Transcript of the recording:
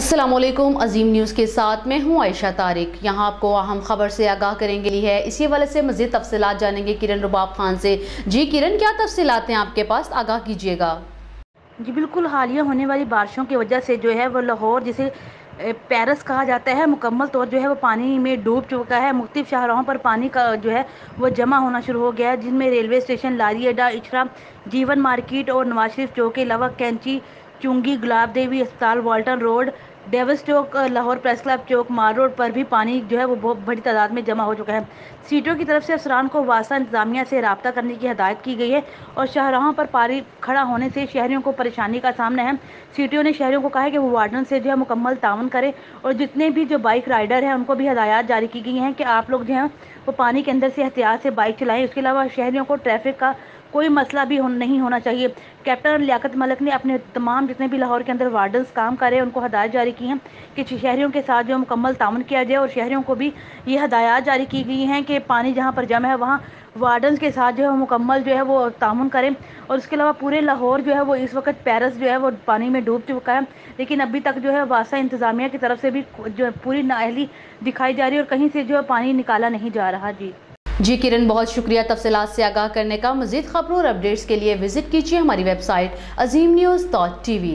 अस्सलामुअलैकुम, अजीम न्यूज़ के साथ मैं हूं आयशा तारिक। यहां आपको अहम खबर से आगाह करेंगे है। इसी हवाले से मज़ीद तफसीलात जानेंगे किरण रुबाब खान से। जी किरण, क्या तफसीलात हैं आपके पास, आगाह कीजिएगा। जी बिल्कुल, हालिया होने वाली बारिशों की वजह से जो है वो लाहौर, जिसे पेरिस कहा जाता है, मुकम्मल तौर जो है वो पानी में डूब चुका है। मुख्तलिफ शाहराहों पर पानी का जो है वो जमा होना शुरू हो गया है, जिनमें रेलवे स्टेशन, लारी अड्डा, इशरा, जीवन मार्केट और नवाज शरीफ चौक के अलावा कैंची, चुंगी, गुलाब देवी अस्पताल, वाल्टन रोड, डेविस चौक, लाहौर प्रेस क्लब चौक, मार रोड पर भी पानी जो है वो बहुत बड़ी तादाद में जमा हो चुका है। सीटों की तरफ से अफसरान को वासा इंतजामिया से रब्ता करने की हदायत की गई है और शाहराहों पर पानी खड़ा होने से शहरियों को परेशानी का सामना है। सीटीओ ने शहरियों को कहा है कि वो वार्डन से जो है मुकम्मल ताउन करें और जितने भी जो बाइक राइडर हैं उनको भी हदायत जारी की गई हैं कि आप लोग जो हैं वो पानी के अंदर से एहतियात से बाइक चलाएं। उसके अलावा शहरियों को ट्रैफिक का कोई मसला भी नहीं होना चाहिए। कैप्टन लियाकत मलिक ने अपने तमाम जितने भी लाहौर के अंदर वार्डन्स काम कर रहे हैं उनको हदायत जारी की हैं कि शहरियों के साथ जो मुकम्मल ताउन किया जाए और शहरियों को भी ये हदायत जारी की गई हैं कि पानी जहाँ पर जमा है वहाँ वार्डन्स के साथ जो है मुकम्मल जो है वो ताउन करें। और उसके अलावा पूरे लाहौर जो है वो इस वक्त पेरिस जो है वो पानी में डूब चुका है, लेकिन अभी तक जो है वासा इंतज़ामिया की तरफ से भी जो पूरी नाअहली दिखाई जा रही है और कहीं से जो है पानी निकाला नहीं जा रहा। जी किरण, बहुत शुक्रिया तफसीलात से आगाह करने का। मज़ीद खबरों और अपडेट्स के लिए विजिट कीजिए हमारी वेबसाइट azeemnews.tv।